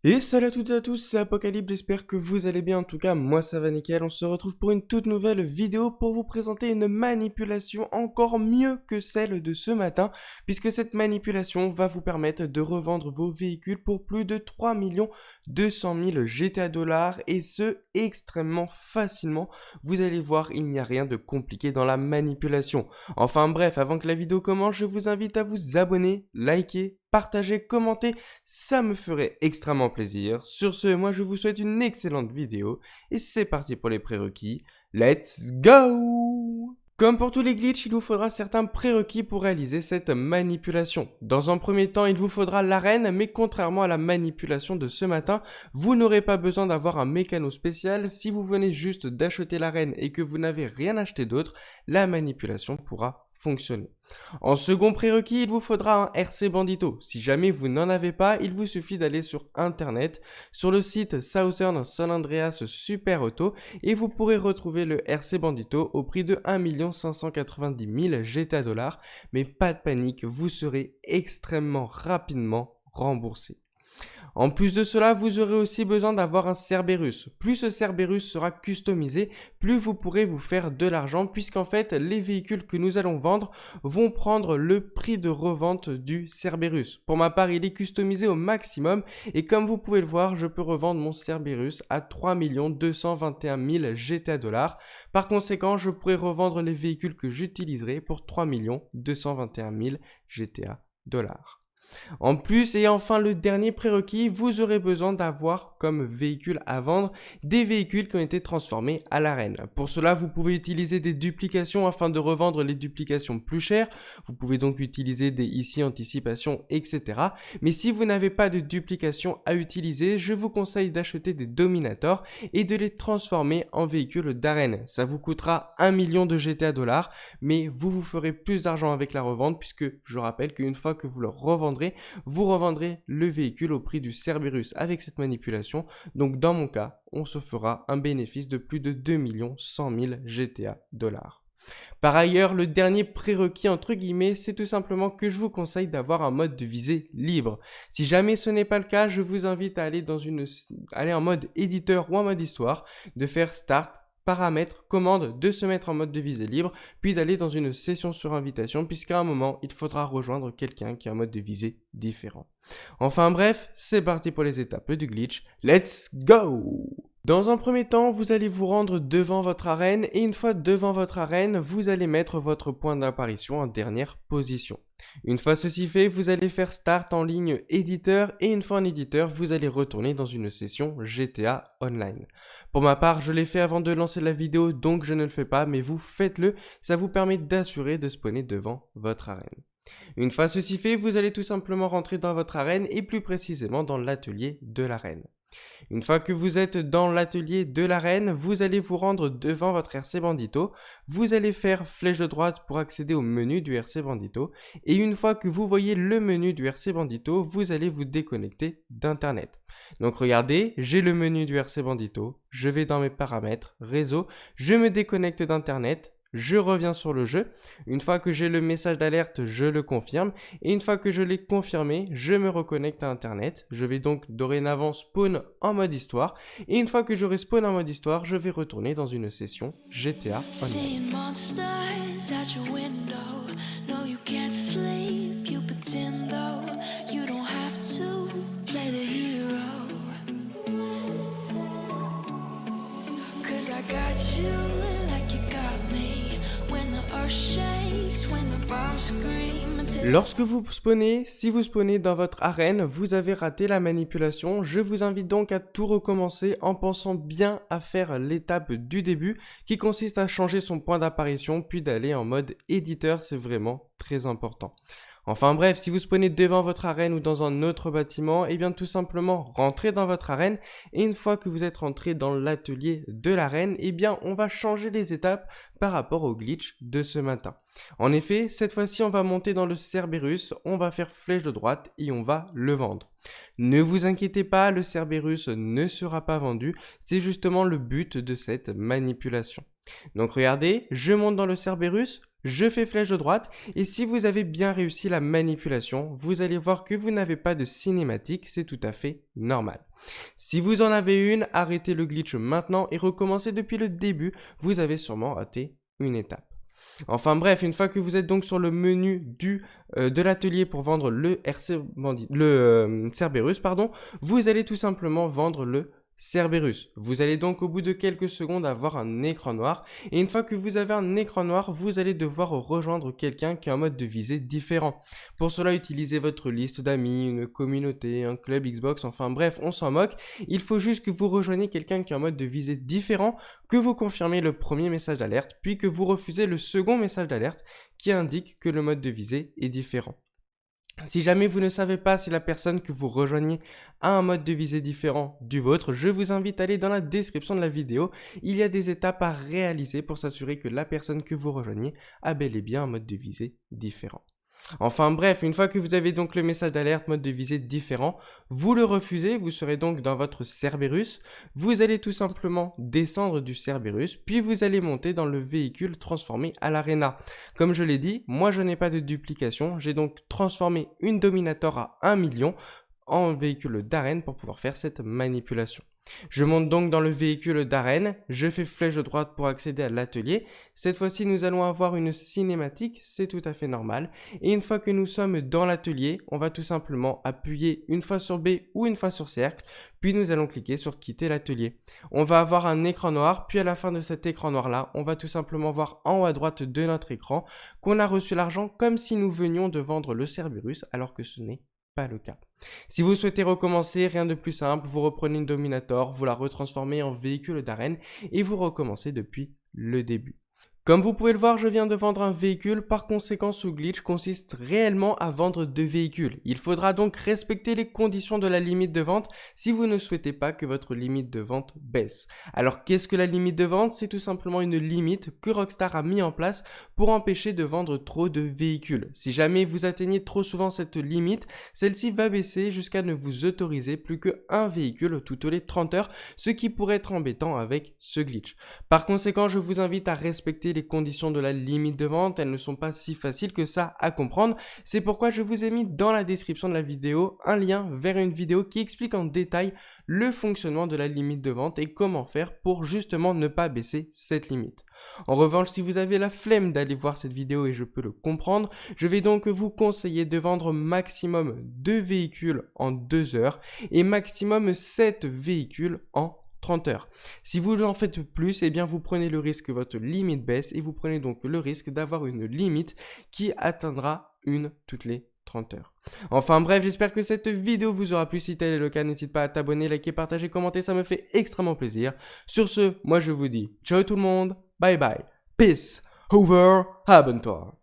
Et salut à toutes et à tous, c'est Apocalypse, j'espère que vous allez bien, en tout cas moi ça va nickel, on se retrouve pour une toute nouvelle vidéo pour vous présenter une manipulation encore mieux que celle de ce matin, puisque cette manipulation va vous permettre de revendre vos véhicules pour plus de 3 200 000 GTA dollars et ce extrêmement facilement. Vous allez voir, il n'y a rien de compliqué dans la manipulation. Enfin bref, avant que la vidéo commence, je vous invite à vous abonner, liker, partager, commenter, ça me ferait extrêmement plaisir. Sur ce, moi je vous souhaite une excellente vidéo et c'est parti pour les prérequis. Let's go! Comme pour tous les glitches, il vous faudra certains prérequis pour réaliser cette manipulation. Dans un premier temps, il vous faudra l'arène, mais contrairement à la manipulation de ce matin, vous n'aurez pas besoin d'avoir un mécano spécial. Si vous venez juste d'acheter l'arène et que vous n'avez rien acheté d'autre, la manipulation pourra fonctionner. En second prérequis, il vous faudra un RC Bandito. Si jamais vous n'en avez pas, il vous suffit d'aller sur internet, sur le site Southern San Andreas Super Auto et vous pourrez retrouver le RC Bandito au prix de 1 590 000 GTA dollars. Mais pas de panique, vous serez extrêmement rapidement remboursé. En plus de cela, vous aurez aussi besoin d'avoir un Cerberus. Plus ce Cerberus sera customisé, plus vous pourrez vous faire de l'argent puisqu'en fait, les véhicules que nous allons vendre vont prendre le prix de revente du Cerberus. Pour ma part, il est customisé au maximum et comme vous pouvez le voir, je peux revendre mon Cerberus à 3 221 000 GTA dollars. Par conséquent, je pourrai revendre les véhicules que j'utiliserai pour 3 221 000 GTA dollars. En plus, et enfin le dernier prérequis, vous aurez besoin d'avoir comme véhicule à vendre des véhicules qui ont été transformés à l'arène. Pour cela, vous pouvez utiliser des duplications afin de revendre les duplications plus chères. Vous pouvez donc utiliser des ici anticipation, etc. Mais si vous n'avez pas de duplication à utiliser, je vous conseille d'acheter des Dominators et de les transformer en véhicules d'arène. Ça vous coûtera 1 million de GTA dollars, mais vous ferez plus d'argent avec la revente puisque je rappelle qu'une fois que vous le revendrez, vous revendrez le véhicule au prix du Cerberus avec cette manipulation. Donc dans mon cas, on se fera un bénéfice de plus de 2 100 000 GTA dollars. Par ailleurs, le dernier prérequis entre guillemets, c'est tout simplement que je vous conseille d'avoir un mode de visée libre. Si jamais ce n'est pas le cas, je vous invite à aller en mode éditeur ou en mode histoire, de faire Start, paramètres, commande, de se mettre en mode de visée libre, puis d'aller dans une session sur invitation, puisqu'à un moment, il faudra rejoindre quelqu'un qui a un mode de visée différent. Enfin bref, c'est parti pour les étapes du glitch. Let's go! Dans un premier temps, vous allez vous rendre devant votre arène et une fois devant votre arène, vous allez mettre votre point d'apparition en dernière position. Une fois ceci fait, vous allez faire Start en ligne éditeur et une fois en éditeur, vous allez retourner dans une session GTA Online. Pour ma part, je l'ai fait avant de lancer la vidéo, donc je ne le fais pas, mais vous faites-le, ça vous permet d'assurer de spawner devant votre arène. Une fois ceci fait, vous allez tout simplement rentrer dans votre arène et plus précisément dans l'atelier de l'arène. Une fois que vous êtes dans l'atelier de l'arène, vous allez vous rendre devant votre RC Bandito, vous allez faire flèche de droite pour accéder au menu du RC Bandito, et une fois que vous voyez le menu du RC Bandito, vous allez vous déconnecter d'internet. Donc regardez, j'ai le menu du RC Bandito, je vais dans mes paramètres, réseau, je me déconnecte d'internet, je reviens sur le jeu. Une fois que j'ai le message d'alerte, je le confirme. Et une fois que je l'ai confirmé, je me reconnecte à Internet. Je vais donc dorénavant spawn en mode histoire. Et une fois que j'aurai spawn en mode histoire, je vais retourner dans une session GTA Online. Lorsque vous spawnez, si vous spawnez dans votre arène, vous avez raté la manipulation. Je vous invite donc à tout recommencer en pensant bien à faire l'étape du début qui consiste à changer son point d'apparition puis d'aller en mode éditeur, c'est vraiment très important. Enfin bref, si vous spawnez devant votre arène ou dans un autre bâtiment, eh bien tout simplement rentrez dans votre arène et une fois que vous êtes rentré dans l'atelier de l'arène, eh bien on va changer les étapes par rapport au glitch de ce matin. En effet, cette fois-ci on va monter dans le Cerberus, on va faire flèche de droite et on va le vendre. Ne vous inquiétez pas, le Cerberus ne sera pas vendu, c'est justement le but de cette manipulation. Donc regardez, je monte dans le Cerberus, je fais flèche de droite, et si vous avez bien réussi la manipulation, vous allez voir que vous n'avez pas de cinématique, c'est tout à fait normal. Si vous en avez une, arrêtez le glitch maintenant et recommencez depuis le début, vous avez sûrement raté une étape. Enfin bref, une fois que vous êtes donc sur le menu de l'atelier pour vendre le Cerberus, vous allez tout simplement vendre le Cerberus. Vous allez donc au bout de quelques secondes avoir un écran noir et une fois que vous avez un écran noir, vous allez devoir rejoindre quelqu'un qui a un mode de visée différent. Pour cela, utilisez votre liste d'amis, une communauté, un club Xbox, enfin bref, on s'en moque. Il faut juste que vous rejoigniez quelqu'un qui a un mode de visée différent, que vous confirmez le premier message d'alerte, puis que vous refusez le second message d'alerte qui indique que le mode de visée est différent. Si jamais vous ne savez pas si la personne que vous rejoignez a un mode de visée différent du vôtre, je vous invite à aller dans la description de la vidéo. Il y a des étapes à réaliser pour s'assurer que la personne que vous rejoignez a bel et bien un mode de visée différent. Enfin bref, une fois que vous avez donc le message d'alerte mode de visée différent, vous le refusez, vous serez donc dans votre Cerberus, vous allez tout simplement descendre du Cerberus, puis vous allez monter dans le véhicule transformé à l'Arena. Comme je l'ai dit, moi je n'ai pas de duplication, j'ai donc transformé une Dominator à 1 million en véhicule d'arène pour pouvoir faire cette manipulation. Je monte donc dans le véhicule d'arène, je fais flèche de droite pour accéder à l'atelier. Cette fois-ci, nous allons avoir une cinématique, c'est tout à fait normal. Et une fois que nous sommes dans l'atelier, on va tout simplement appuyer une fois sur B ou une fois sur cercle, puis nous allons cliquer sur quitter l'atelier. On va avoir un écran noir, puis à la fin de cet écran noir-là, on va tout simplement voir en haut à droite de notre écran qu'on a reçu l'argent comme si nous venions de vendre le Cerberus, alors que ce n'est pas le cas. Si vous souhaitez recommencer, rien de plus simple, vous reprenez une Dominator, vous la retransformez en véhicule d'arène et vous recommencez depuis le début. Comme vous pouvez le voir, je viens de vendre un véhicule, par conséquent ce glitch consiste réellement à vendre 2 véhicules. Il faudra donc respecter les conditions de la limite de vente si vous ne souhaitez pas que votre limite de vente baisse. Alors qu'est-ce que la limite de vente? C'est tout simplement une limite que Rockstar a mis en place pour empêcher de vendre trop de véhicules. Si jamais vous atteignez trop souvent cette limite, celle-ci va baisser jusqu'à ne vous autoriser plus qu'un véhicule toutes les 30 heures, ce qui pourrait être embêtant avec ce glitch. Par conséquent, je vous invite à respecter les conditions de la limite de vente, elles ne sont pas si faciles que ça à comprendre. C'est pourquoi je vous ai mis dans la description de la vidéo un lien vers une vidéo qui explique en détail le fonctionnement de la limite de vente et comment faire pour justement ne pas baisser cette limite. En revanche, si vous avez la flemme d'aller voir cette vidéo et je peux le comprendre, je vais donc vous conseiller de vendre maximum 2 véhicules en 2 heures et maximum 7 véhicules en 30 heures. Si vous en faites plus, eh bien vous prenez le risque que votre limite baisse et vous prenez donc le risque d'avoir une limite qui atteindra une toutes les 30 heures. Enfin bref, j'espère que cette vidéo vous aura plu. Si tel est le cas, n'hésite pas à t'abonner, liker, partager, commenter, ça me fait extrêmement plaisir. Sur ce, moi je vous dis ciao tout le monde, bye bye, peace, over, abonne-toi.